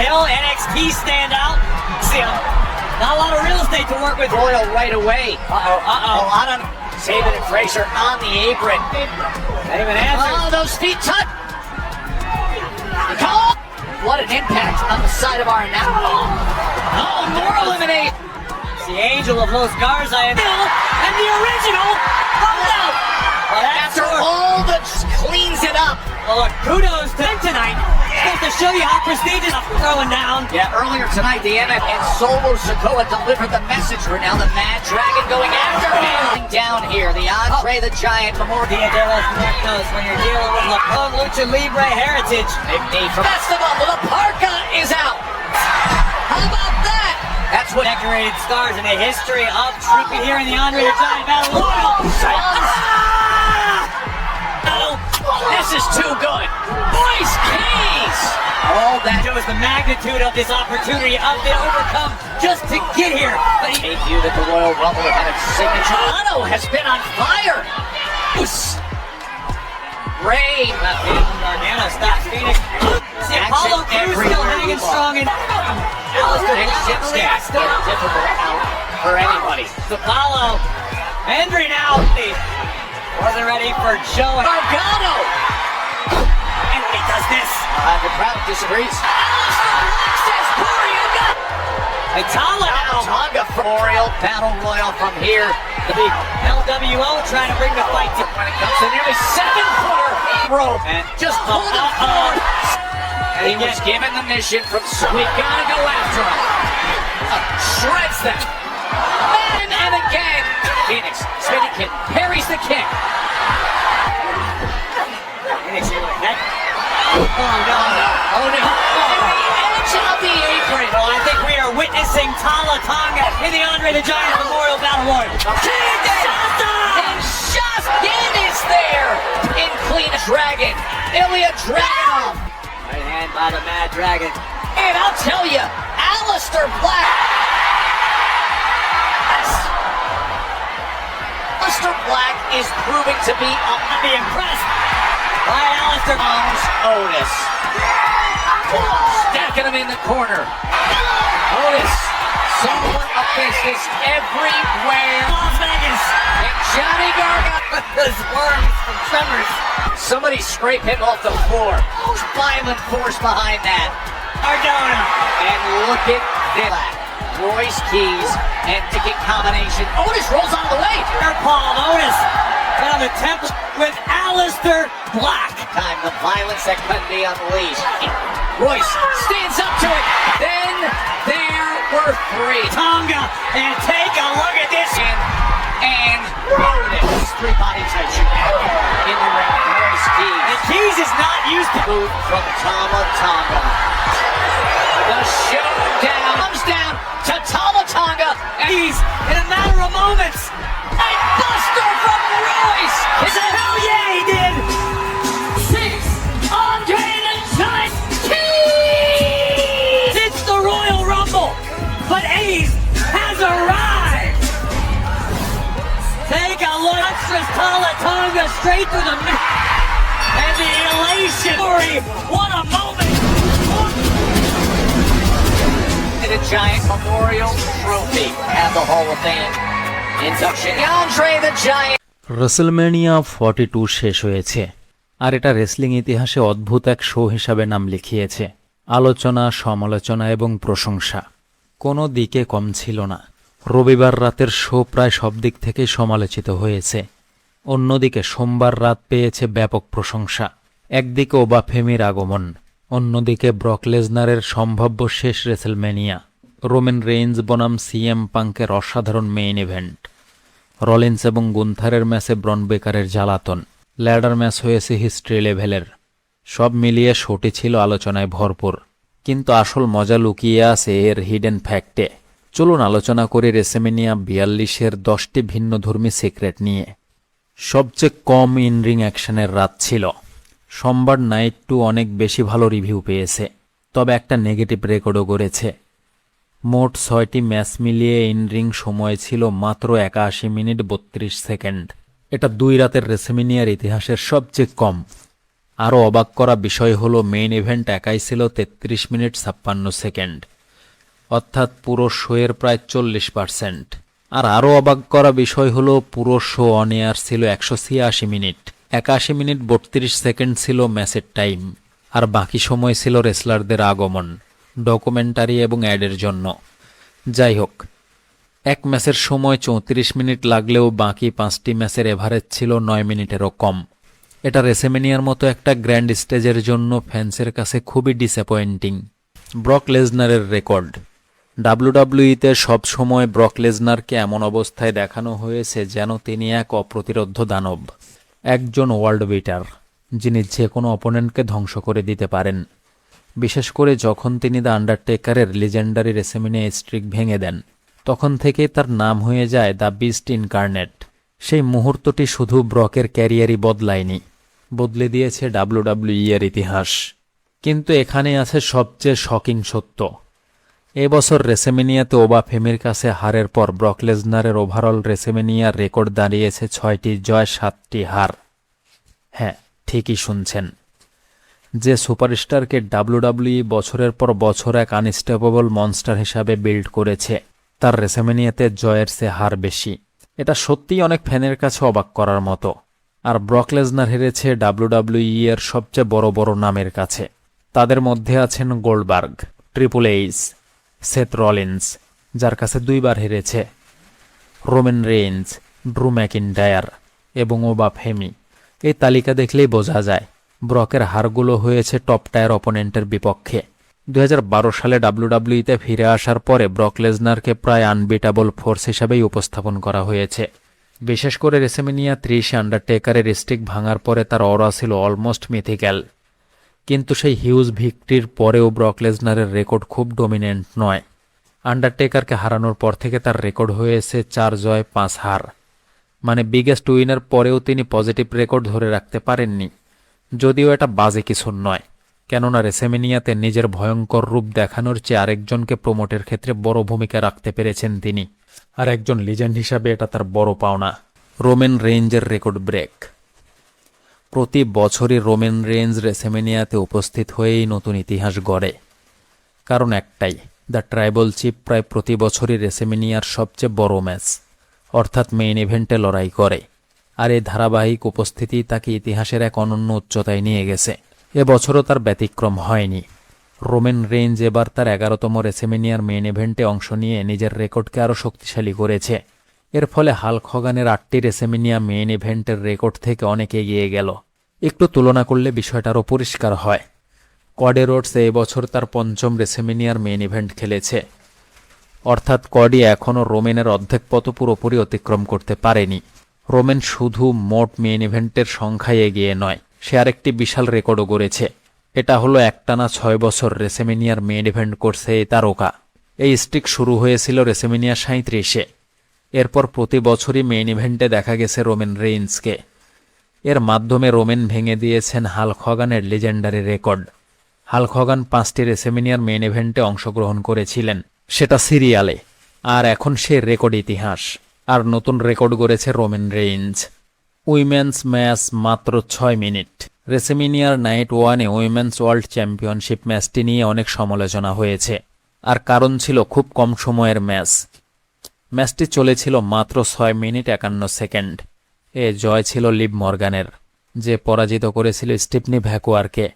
Hill, NXT standout. See him. Not a lot of real estate to work with. Royal right away. Uh-oh. A lot of Sabin and Fraser on the apron. Not even answers. Oh, those feet touch. Oh, what an impact on the side of our announcer. Oh, more eliminate. It's the Angel of Los Garza and the original comes out. Well, After all that cleans it up. Well, look, kudos to him tonight. Supposed to show you how prestigious I'm throwing down. Yeah, earlier tonight, the MF and Solo Sikoa delivered the message. We're now the Mad Dragon going after him. Down here, the Andre the Giant Memorial. Dia de los Muertos when you're dealing with Lapone Lucha Libre heritage. Big knee from Festival. The parka is out. How about that? That's what Decorated stars in a history of Trippy here in the Andre the Giant Battle Royal. This is too good. Voice keys. All that Shows the magnitude of this opportunity of the overcome just to get here. But he debuted at the Royal Rumble had its signature. Otto has been on fire. Ray. Gargano stops Phoenix. See Apollo Crews still hanging strong in. Alistair Still difficult out for anybody. Apollo. Hendry now. Wasn't ready for Joe. Gargano. And he does this. The crowd disagrees. Itala now. Tonga Memorial Battle Royal from here. The LWO trying to bring the fight to When it comes to nearly 7-footer rope. And Just hold it forward. And he was again. given the mission from we gotta go after him. Shreds them. And again. Phoenix, spinning kick, parries the kick. Phoenix here with that. Oh no. And the edge of the apron. Well, I think we are witnessing Tala Tonga in the Andre the Giant Memorial Battle Royal. And Shaskin is there in Clean Dragon. Ilya Dragunov. Right hand by the Mad Dragon. And I'll tell you, Aleister Black. Aleister Black is proving to be I'd be impressed by Alistair. Otis. Stacking him in the corner. Otis. Someone of business everywhere. Las Vegas. And Johnny Gargano. Those worms from Tremors. Somebody scrape him off the floor. Who's violent force behind that? Cardona. And look at that. Royce Keys and ticket combination. Otis rolls on the way. Here, Paul Otis. Down the temple with Alistair Black. Time the violence that can be unleashed. Royce stands up to it. Then there were three. Tonga. And take a look at this. And Otis. Three body touch in the ring. Royce Keys. And Keys is not used to. Boot from Tama Tonga. The showdown comes down to Tama Tonga. And Keys in a matter of moments. a buster from Royce. Is it? Hell yeah, he did. 6 Andre the Giant Keys. It's the Royal Rumble. But Ace has arrived. Take a look. Extras Tala Tonga straight through the middle. And the elation. What a moment. The Giant Memorial Trophy at the Hall of Fame. Induction. Andre the Giant. WrestleMania 42 শেষ হয়েছে আর এটা wrestling ইতিহাসে অদ্ভুত এক show হিসাবে নাম লিখিয়েছে। আলোচনা, সমালোচনা এবং প্রশংসা কোনো দিকে কম ছিল না। রবিবার রাতের শো প্রায় সব দিক থেকেই সমালোচিত হয়েছে। অন্যদিকে সোমবার রাত পেয়েছে ব্যাপক প্রশংসা। একদিকে ওবাফেমির আগমন, অন্যদিকে ব্রক লেসনারের সম্ভাব্য শেষ রেসলম্যানিয়া, রোমেন রেইন্স বনাম সিএম পাঙ্কের অসাধারণ মেইন ইভেন্ট, রলিন্স এবং গুন্থারের ম্যাচে ব্রন বেকারের জ্বালাতন, ল্যাডার ম্যাচ হয়েছে হিস্ট্রি লেভেলের। সব মিলিয়ে শোটি ছিল আলোচনায় ভরপুর, কিন্তু আসল মজা লুকিয়ে আছে এর হিডেন ফ্যাক্টে। চলুন আলোচনা করি রেসলম্যানিয়া 42-এর 10টি ভিন্নধর্মী সিক্রেট নিয়ে। সবচেয়ে কম ইনরিং অ্যাকশনের রাত ছিল। সোমবার নাইট 2 অনেক বেশি ভালো রিভিউ পেয়েছে, তবে একটা নেগেটিভ রেকর্ডও করেছে। মোট 6টি ম্যাচ মিলিয়ে ইনরিং সময় ছিল মাত্র 81 মিনিট 32 সেকেন্ড। এটা 2 রাতের রেসলম্যানিয়ার ইতিহাসের সবচেয়ে কম। আরও অবাক করা বিষয় হলো মেইন ইভেন্ট একাই ছিল 33 মিনিট 56 সেকেন্ড, অর্থাৎ পুরো শোয়ের প্রায় 40%। আর আরও অবাক করা বিষয় হলো পুরো শো অন এয়ার ছিল 186 মিনিট, 81 মিনিট 32 সেকেন্ড ছিল ম্যাচের টাইম, আর বাকি সময় ছিল রেসলারদের আগমন, ডকুমেন্টারি এবং অ্যাডের জন্য। যাই হোক, এক ম্যাচের সময় 34 মিনিট লাগলেও বাকি 5টি ম্যাচের এভারেজ ছিল 9 মিনিটেরও কম। এটা রেসেমেনিয়ার মতো একটা গ্র্যান্ড স্টেজের জন্য ফ্যান্সের কাছে খুবই ডিসঅ্যাপয়েন্টিং। ব্রক লেজনারের রেকর্ড। ডাব্লিউডাব্লিউইতে সবসময় ব্রক লেজনারকে এমন অবস্থায় দেখানো হয়েছে যেন তিনি এক অপ্রতিরোধ্য দানব, একজন ওয়ার্ল্ড বিটার, যিনি যে কোনো অপোনেন্টকে ধ্বংস করে দিতে পারেন। বিশেষ করে যখন তিনি দ্য আন্ডারটেকারের লিজেন্ডারি রেসেমিনিয়া স্ট্রিক ভেঙে দেন, তখন থেকেই তার নাম হয়ে যায় দ্য বিস্ট ইনকার্নেট। সেই মুহূর্তটি শুধু ব্রকের ক্যারিয়ারই বদলায়নি, বদলে দিয়েছে ডাব্লিউডাব্লিউই এর ইতিহাস। কিন্তু এখানে আছে সবচেয়ে শকিং সত্য। এবছর রেসেমেনিয়াতে ওবা ফেমির কাছে হারের পর ব্রক লেজনারের ওভারঅল রেসেমেনিয়ার রেকর্ড দাঁড়িয়েছে 6টি জয় 7টি হার। হ্যাঁ, ঠিকই শুনছেন। যে সুপারস্টারকে ডাব্লিউডাব্লিউই বছরের পর বছর এক আনস্টপেবল মনস্টার হিসাবে বিল্ড করেছে, তার রেসেমেনিয়াতে জয়ের চেয়ে হার বেশি। এটা সত্যিই অনেক ফ্যানের কাছে অবাক করার মতো। আর ব্রক লেজনার হেরেছে ডাব্লিউডাব্লিউই এর সবচেয়ে বড় বড় নামের কাছে। তাদের মধ্যে আছেন Goldberg, triple H, Seth Rollins, যার কাছে 2বার হেরেছে, রোমান রেইন্স, ড্রু ম্যাকিনটায়ার এবং ওবা ফেমি। এই তালিকা দেখলেই বোঝা যায় ব্রকের হারগুলো হয়েছে টপ টায়ার অপোনেন্টের বিপক্ষে। 2012 সালে ডাব্লিউডাব্লিউইতে ফিরে আসার পরে ব্রক লেজনারকে প্রায় আনবিটাবল ফোর্স হিসাবেই উপস্থাপন করা হয়েছে। বিশেষ করে রেসেমেনিয়া 30 আন্ডারটেকারের স্টিক ভাঙার পরে তার অরা ছিল অলমোস্ট মিথিক্যাল। কিন্তু সেই হিউজ ভিক্টরির পরেও ব্রক লেজনারের রেকর্ড খুব ডমিনেন্ট নয়। আন্ডারটেকারকে হারানোর পর থেকে তার রেকর্ড হয়েছে 4 জয় 5 হার, মানে বিগেস্ট উইনার পরেও তিনি পজিটিভ রেকর্ড ধরে রাখতে পারেননি। যদিও এটা বাজে কিছু নয়, কেননা রেসেমেনিয়াতে নিজের ভয়ঙ্কর রূপ দেখানোর চেয়ে আরেকজনকে প্রমোটের ক্ষেত্রে বড় ভূমিকা রাখতে পেরেছেন তিনি, আর একজন লিজেন্ড হিসাবে এটা তার বড় পাওনা। রোমান রেঞ্জের রেকর্ড ব্রেক। প্রতি বছরই রোমান রেঞ্জ রেসেমেনিয়াতে উপস্থিত হয়েই নতুন ইতিহাস গড়ে। কারণ একটাই, দ্য ট্রাইবল চিফ প্রায় প্রতি বছরই রেসেমেনিয়ার সবচেয়ে বড় ম্যাচ অর্থাৎ মেইন ইভেন্টে লড়াই করে, আর এই ধারাবাহিক উপস্থিতি তাকে ইতিহাসের এক অনন্য উচ্চতায় নিয়ে গেছে। এবছরও তার ব্যতিক্রম হয়নি। রোমান রেঞ্জ এবার তার 11তম রেসেমেনিয়ার মেইন ইভেন্টে অংশ নিয়ে নিজের রেকর্ডকে আরও শক্তিশালী করেছে। এর ফলে হাল্ক হগানের 8টি রেসেমেনিয়া মেইন ইভেন্টের রেকর্ড থেকে অনেক এগিয়ে গেল। একটু তুলনা করলে বিষয়টা আরও পরিষ্কার হয়। কডি রোডস এই বছর তার 5ম রেসেমেনিয়ার মেইন ইভেন্ট খেলেছে, অর্থাৎ কডি এখনও রোমেনের অর্ধেক পথ পুরোপুরি অতিক্রম করতে পারেনি। রোমেন শুধু মোট মেইন ইভেন্টের সংখ্যায় এগিয়ে নয়, সে আরেকটি বিশাল রেকর্ডও গড়েছে। এটা হলো একটানা 6 বছর রেসেমেনিয়ার মেইন ইভেন্ট করছে এই তারকা। এই স্ট্রিক শুরু হয়েছিল রেসেমেনিয়া 37-এ। এরপর প্রতি বছরই মেইন ইভেন্টে দেখা গেছে রোমান রেইন্সকে। এর মাধ্যমে রোমেন ভেঙে দিয়েছেন Hulk হগানের legendary record. Hulk Hogan 5টি রেসেমেনিয়ার মেইন ইভেন্টে অংশগ্রহণ করেছিলেন, সেটা সিরিয়ালে, আর এখন সে রেকর্ড ইতিহাস। আর নতুন রেকর্ড গড়েছে রোমান রেইন্স। উইমেন্স ম্যাচ মাত্র 6 মিনিট। রেসেমেনিয়ার নাইট 1-এ উইমেন্স ওয়ার্ল্ড চ্যাম্পিয়নশিপ ম্যাচটি নিয়ে অনেক সমালোচনা হয়েছে, আর কারণ ছিল খুব কম সময়ের ম্যাচ। ম্যাচটি চলেছিল মাত্র 6 মিনিট 51 সেকেন্ড। এ জয় ছিল লিভ মর্গানের, যে পরাজিত করেছিল স্টিফনি ভ্যাকুয়ারকে।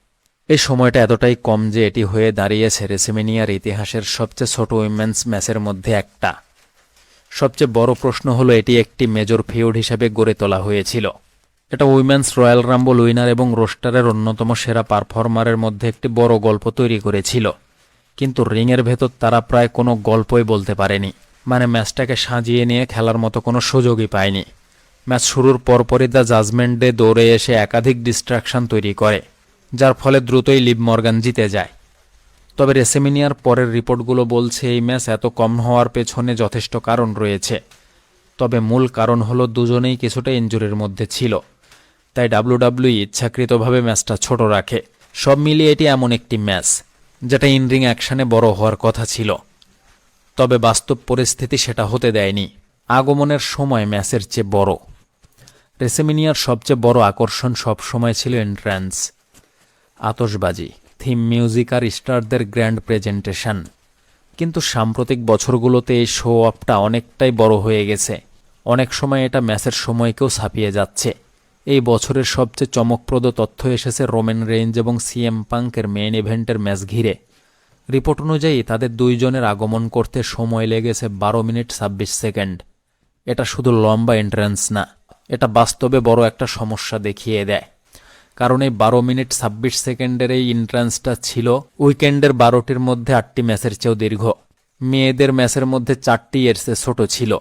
এই সময়টা এতটাই কম যে এটি হয়ে দাঁড়িয়েছে রেসেমেনিয়ার ইতিহাসের সবচেয়ে ছোট উইমেন্স ম্যাচের মধ্যে একটা। সবচেয়ে বড় প্রশ্ন হলো এটি একটি মেজর ফিউড হিসাবে গড়ে তোলা হয়েছিল। এটা উইমেন্স রয়্যাল রাম্বল উইনার এবং রোস্টারের অন্যতম সেরা পারফর্মারের মধ্যে একটি বড় গল্প তৈরি করেছিল, কিন্তু রিংয়ের ভেতর তারা প্রায় কোনো গল্পই বলতে পারেনি। মানে ম্যাচটাকে সাজিয়ে নিয়ে খেলার মতো কোনো সুযোগই পায়নি। ম্যাচ শুরুর পরপরই দ্য জাজমেন্ট ডে দৌড়ে এসে একাধিক ডিস্ট্রাকশন তৈরি করে, যার ফলে দ্রুতই লিভ মর্গান জিতে যায়। তবে রেসেমেনিয়ার পরের রিপোর্টগুলো বলছে এই ম্যাচ এত কম হওয়ার পেছনে যথেষ্ট কারণ রয়েছে। তবে মূল কারণ হলো দুজনেই কিছুটা ইনজুরির মধ্যে ছিল, তাই ডাব্লিউডাব্লিউই ইচ্ছাকৃতভাবে ম্যাচটা ছোট রাখে। সব মিলিয়ে এটি এমন একটি ম্যাচ যেটা ইনরিং অ্যাকশনে বড় হওয়ার কথা ছিল, তবে বাস্তব পরিস্থিতি সেটা হতে দেয়নি। আগমনের সময় ম্যাচের চেয়ে বড়। রেসেমেনিয়ার সবচেয়ে বড় আকর্ষণ সবসময় ছিল এন্ট্রান্স। আতশবাজি, থিম মিউজিক আর স্টারদের গ্র্যান্ড প্রেজেন্টেশন। কিন্তু সাম্প্রতিক বছরগুলোতে এই শো আপটা অনেকটাই বড় হয়ে গেছে। অনেক সময় এটা ম্যাচের সময়কেও ছাপিয়ে যাচ্ছে। এই বছরের সবচেয়ে চমকপ্রদ তথ্য এসেছে রোমান রেইঞ্জ এবং সিএম পাঙ্কের মেইন ইভেন্টের ম্যাচ ঘিরে। রিপোর্ট অনুযায়ী তাদের দুইজনের আগমন করতে সময় লেগেছে 12 মিনিট 26 সেকেন্ড। এটা শুধু লম্বা এন্ট্রান্স না, এটা বাস্তবে বড় একটা সমস্যা দেখিয়ে দেয়। কারণ এই 12 মিনিট 26 সেকেন্ডের এই এন্ট্রান্সটা ছিল উইকেন্ডের 12টির মধ্যে 8টি ম্যাচের চেয়েও দীর্ঘ। মেয়েদের ম্যাচের মধ্যে 4টি এর চেয়ে ছোট ছিল।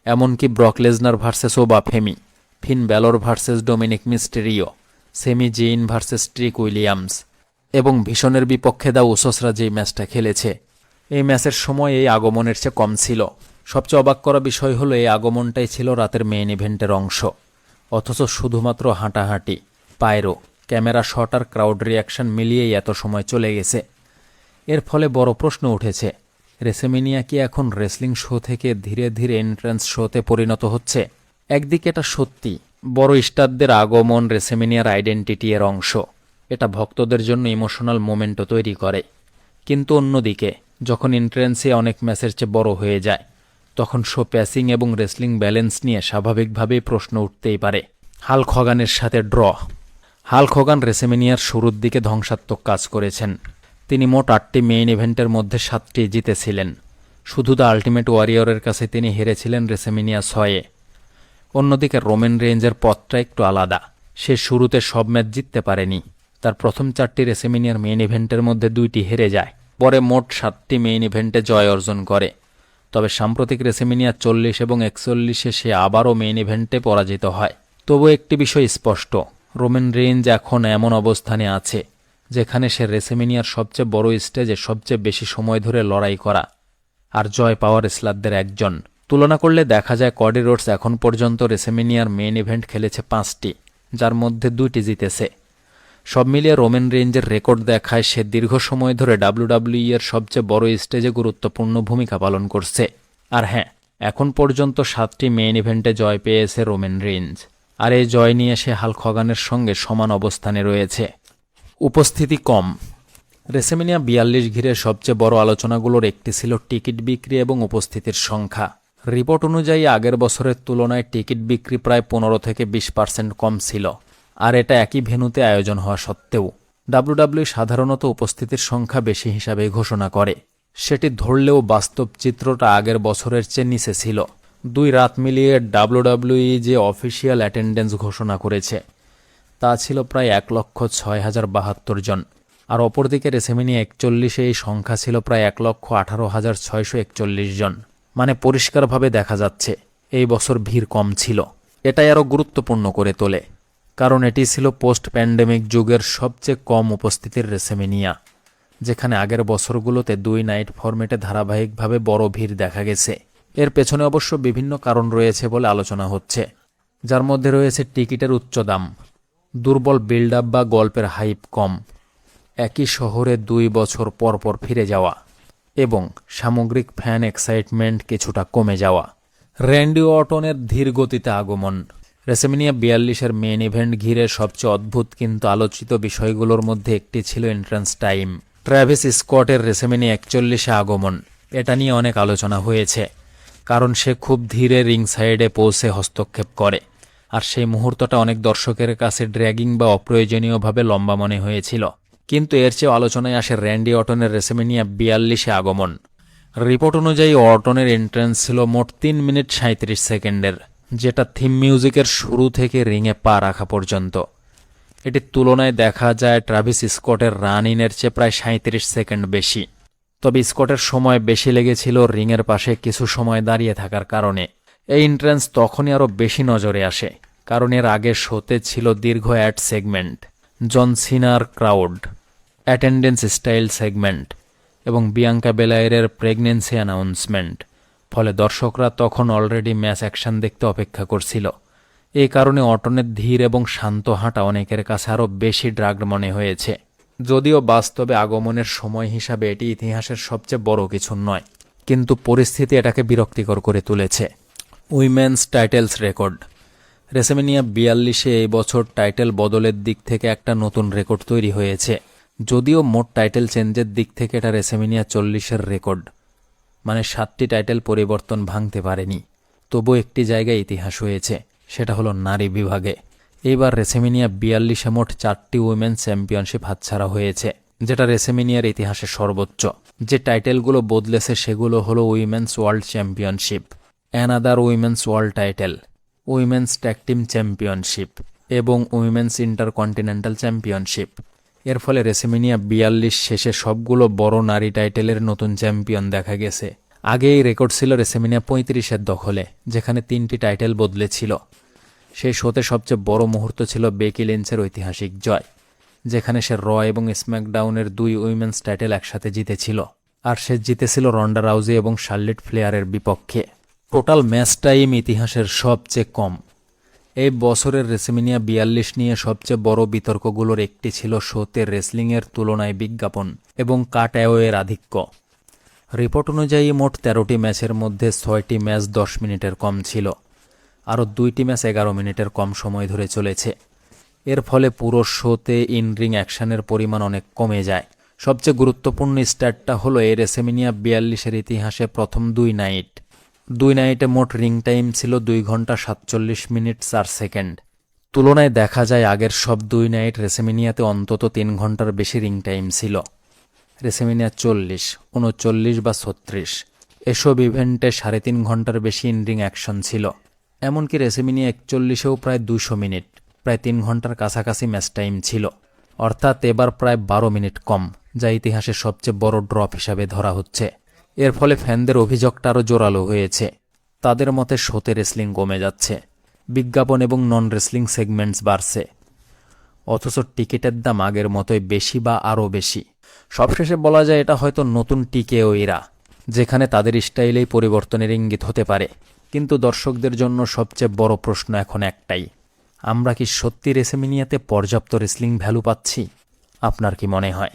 এমনকি Brock Lesnar versus Oba Femi, Finn Balor versus Dominic Mysterio, Sami Zayn versus Trick Williams এবং ভীষণের বিপক্ষে দা উসোসরা যেই ম্যাচটা খেলেছে, এই ম্যাচের সময় এই আগমনের চেয়ে কম ছিল। সবচেয়ে অবাক করা বিষয় হলো এই আগমনটাই ছিল রাতের মেইন ইভেন্টের অংশ, অথচ শুধুমাত্র হাঁটাহাঁটি, পায়রো, ক্যামেরা শট আর ক্রাউড রিয়াকশন মিলিয়েই এত সময় চলে গেছে। এর ফলে বড় প্রশ্ন উঠেছে, রেসেমিনিয়া কি এখন রেসলিং শো থেকে ধীরে ধীরে এন্ট্রান্স শোতে পরিণত হচ্ছে? একদিকে এটা সত্যি, বড় স্টারদের আগমন রেসেমিনিয়ার আইডেন্টিটি এর অংশ, এটা ভক্তদের জন্য ইমোশনাল মোমেন্টও তৈরি করে। কিন্তু অন্যদিকে যখন এন্ট্রান্সে অনেক ম্যাচের চেয়ে বড় হয়ে যায়, তখন শো প্যাসিং এবং রেসলিং ব্যালেন্স নিয়ে স্বাভাবিকভাবেই প্রশ্ন উঠতেই পারে। হাল্ক হগানের সাথে ড্র। হাল্ক হগান রেসেমিনিয়ার শুরুর দিকে ধ্বংসাত্মক কাজ করেছেন। তিনি মোট 8টি মেইন ইভেন্টের মধ্যে 7টি জিতেছিলেন। শুধু দ্য আল্টিমেট ওয়ারিয়রের কাছে তিনি হেরেছিলেন রেসেমিনিয়া 6-এ। অন্যদিকে রোমান রেঞ্জের পথটা একটু আলাদা। সে শুরুতে সব ম্যাচ জিততে পারেনি। তার প্রথম 4টি রেসেমিনিয়ার মেইন ইভেন্টের মধ্যে 2টি হেরে যায়। পরে মোট 7টি মেইন ইভেন্টে জয় অর্জন করে। তবে সাম্প্রতিক রেসেমিনিয়া 40 এবং 41-এ সে আবারও মেইন ইভেন্টে পরাজিত হয়। তবু একটি বিষয় স্পষ্ট, রোমান রেইঞ্জ এখন এমন অবস্থানে আছে যেখানে সে রেসেমিনিয়ার সবচেয়ে বড় স্টেজে সবচেয়ে বেশি সময় ধরে লড়াই করা আর জয় পাওয়ার রেসলারদের একজন। তুলনা করলে দেখা যায় কডি রোডস এখন পর্যন্ত রেসেমিনিয়ার মেইন ইভেন্ট খেলেছে 5টি, যার মধ্যে 2টি জিতেছে। সব মিলিয়ে রোমান রেঞ্জের রেকর্ড দেখায় সে দীর্ঘ সময় ধরে ডাব্লিউডাব্লিউই এর সবচেয়ে বড় স্টেজে গুরুত্বপূর্ণ ভূমিকা পালন করছে। আর হ্যাঁ, এখন পর্যন্ত 7টি মেইন ইভেন্টে জয় পেয়েছে রোমান রেঞ্জ, আর এই জয় নিয়ে সে হাল্ক হগানের সঙ্গে সমান অবস্থানে রয়েছে। উপস্থিতি কম। রেসেমিনিয়া 42 ঘিরে সবচেয়ে বড় আলোচনাগুলোর একটি ছিল টিকিট বিক্রি এবং উপস্থিতির সংখ্যা। রিপোর্ট অনুযায়ী আগের বছরের তুলনায় টিকিট বিক্রি প্রায় 15 থেকে 20% কম ছিল। আর এটা একই ভেন্যুতে আয়োজন হওয়া সত্ত্বেও ডাব্লিউডাব্লিউই সাধারণত উপস্থিতির সংখ্যা বেশি হিসাবে ঘোষণা করে। সেটি ধরলেও বাস্তব চিত্রটা আগের বছরের চেয়ে নিচে ছিল। 2 রাত মিলিয়ে ডাব্লিউডাব্লিউই যে অফিসিয়াল অ্যাটেন্ডেন্স ঘোষণা করেছে তা ছিল প্রায় 1,06,072 জন, আর অপরদিকে রেসেমিনিয়া 41-এ এই সংখ্যা ছিল প্রায় 1,18,641 জন। মানে পরিষ্কারভাবে দেখা যাচ্ছে এই বছর ভিড় কম ছিল। এটাই আরও গুরুত্বপূর্ণ করে তোলে, কারণ এটি ছিল পোস্ট প্যান্ডেমিক যুগের সবচেয়ে কম উপস্থিতির রেসেমিনিয়া, যেখানে আগের বছরগুলোতে 2 নাইট ফরম্যাটে ধারাবাহিকভাবে বড় ভিড় দেখা গেছে। এর পেছনে অবশ্য বিভিন্ন কারণ রয়েছে বলে আলোচনা হচ্ছে, যার মধ্যে রয়েছে টিকিটের উচ্চ দাম, দুর্বল বিল্ড আপ বা গল্পের হাইপ কম, একই শহরে 2 বছর পর পর ফিরে যাওয়া এবং সামগ্রিক ফ্যান এক্সাইটমেন্ট কিছুটা কমে যাওয়া। র্যান্ডি অর্টনের ধীর গতিতে আগমন। রেসেমিনিয়া 42-এর মেইন ইভেন্ট ঘিরে সবচেয়ে অদ্ভুত কিন্তু আলোচিত বিষয়গুলোর মধ্যে একটি ছিল এন্ট্রান্স টাইম। ট্র্যাভিস স্কটের রেসেমিনিয়া 41-এ আগমন, এটা নিয়ে অনেক আলোচনা হয়েছে, কারণ সে খুব ধীরে রিং সাইডে পৌঁছে হস্তক্ষেপ করে, আর সেই মুহূর্তটা অনেক দর্শকের কাছে ড্র্যাগিং বা অপ্রয়োজনীয়ভাবে লম্বা মনে হয়েছিল। কিন্তু এর চেয়ে আলোচনায় আসে র্যান্ডি অর্টনের রেসেমিনিয়া 42-এ আগমন। রিপোর্ট অনুযায়ী অর্টনের এন্ট্রান্স ছিল মোট 3 মিনিট 37 সেকেন্ডের, যেটা থিম মিউজিকের শুরু থেকে রিংয়ে পা রাখা পর্যন্ত। এটির তুলনায় দেখা যায় ট্রাভিস স্কটের রান ইনের চেয়ে প্রায় 37 সেকেন্ড বেশি। তবে স্কটের সময় বেশি লেগেছিল রিংয়ের পাশে কিছু সময় দাঁড়িয়ে থাকার কারণে। এই এন্ট্রান্স তখনই আরও বেশি নজরে আসে, কারণ এর আগে শোতে ছিল দীর্ঘ অ্যাড সেগমেন্ট, জন সিনার ক্রাউড, অ্যাটেন্ডেন্স স্টাইল সেগমেন্ট এবং বিয়াঙ্কা বেলায়েরের প্রেগনেন্সি অ্যানাউন্সমেন্ট। ফলে দর্শকরা তখন অলরেডি ম্যাচ অ্যাকশন দেখতে অপেক্ষা করছিল। এই কারণে অর্টনের ধীর এবং শান্ত হাঁটা অনেকের কাছে আরও বেশি ড্রাগড মনে হয়েছে। যদিও বাস্তবে আগমনের সময় হিসাবে এটি ইতিহাসের সবচেয়ে বড় কিছু নয়, কিন্তু পরিস্থিতি এটাকে বিরক্তিকর করে তুলেছে। Women's titles record. রেসেমিনিয়া 42-এ এই বছর টাইটেল বদলের দিক থেকে একটা নতুন রেকর্ড তৈরি হয়েছে। যদিও মোট টাইটেল চেঞ্জের দিক থেকে এটা রেসেমিনিয়া 40-এর রেকর্ড, মানে 7টি টাইটেল পরিবর্তন ভাঙতে পারেনি, তবু একটি জায়গায় ইতিহাস হয়েছে, সেটা হলো নারী বিভাগে। এইবার রেসেমিনিয়া 42-এ মোট 4টি উইমেন্স চ্যাম্পিয়নশিপ হাতছাড়া হয়েছে, যেটা রেসেমিনিয়ার ইতিহাসে সর্বোচ্চ। যে টাইটেলগুলো বদলেছে সেগুলো হলো women's world championship, another women's world title, women's tag team championship এবং উইমেন্স ইন্টারকন্টিনেন্টাল চ্যাম্পিয়নশিপ। এর ফলে রেসেমিনিয়া 42 শেষে সবগুলো বড় নারী টাইটেলের নতুন চ্যাম্পিয়ন দেখা গেছে। আগে এই রেকর্ড ছিল রেসেমিনিয়া 35-এর দখলে, যেখানে 3টি টাইটেল বদলেছিল। সেই শোতে সবচেয়ে বড় মুহূর্ত ছিল বেকি লিঞ্চের ঐতিহাসিক জয়, যেখানে সে র এবং স্ম্যাকডাউনের 2 উইমেন্স টাইটেল একসাথে জিতেছিল, আর সে জিতেছিল রন্ডা রাউজি এবং শার্লেট ফ্লেয়ারের বিপক্ষে। টোটাল ম্যাচ টাইম ইতিহাসের সবচেয়ে কম। এই বছরের রেসেমিনিয়া 42 নিয়ে সবচেয়ে বড় বিতর্কগুলোর একটি ছিল শোতে রেসলিংয়ের তুলনায় বিজ্ঞাপন এবং কাট অ্যাওয়ের আধিক্য। রিপোর্ট অনুযায়ী মোট 13টি ম্যাচের মধ্যে 6টি ম্যাচ 10 মিনিটের কম ছিল, আরও 2টি ম্যাচ 11 মিনিটের কম সময় ধরে চলেছে। এর ফলে পুরো শোতে ইন রিং অ্যাকশনের পরিমাণ অনেক কমে যায়। সবচেয়ে গুরুত্বপূর্ণ স্ট্যাটটা হলো এই রেসেমিনিয়া 42-এর ইতিহাসে প্রথম 2 নাইটে মোট রিং টাইম ছিল 2 ঘন্টা 47 মিনিট 4 সেকেন্ড। তুলনায় দেখা যায় আগের সব 2 নাইট রেসেমিনিয়াতে অন্তত 3 ঘন্টার বেশি রিং টাইম ছিল। রেসেমিনিয়া 40, 39 বা 36 এসব ইভেন্টে 3.5 ঘন্টার বেশি ইন রিং অ্যাকশন ছিল। এমনকি রেসেমিনিয়া 41-এও প্রায় 200 মিনিট, প্রায় 3 ঘন্টার কাছাকাছি ম্যাচ টাইম ছিল, অর্থাৎ এবার প্রায় 12 মিনিট কম, যা ইতিহাসের সবচেয়ে বড় ড্রপ হিসাবে ধরা হচ্ছে। এর ফলে ফ্যানদের অভিযোগটা আরও জোরালো হয়েছে। তাদের মতে শোতে রেসলিং কমে যাচ্ছে, বিজ্ঞাপন এবং নন রেসলিং সেগমেন্টস বাড়ছে, অথচ টিকিটের দাম আগের মতোই বেশি বা আরও বেশি। সবশেষে বলা যায় এটা হয়তো নতুন টিকেও এরা, যেখানে তাদের স্টাইলেই পরিবর্তনের ইঙ্গিত হতে পারে। কিন্তু দর্শকদের জন্য সবচেয়ে বড় প্রশ্ন এখন একটাই, আমরা কি সত্যি রেসেমিনিয়াতে পর্যাপ্ত রেসলিং ভ্যালু পাচ্ছি? আপনার কি মনে হয়?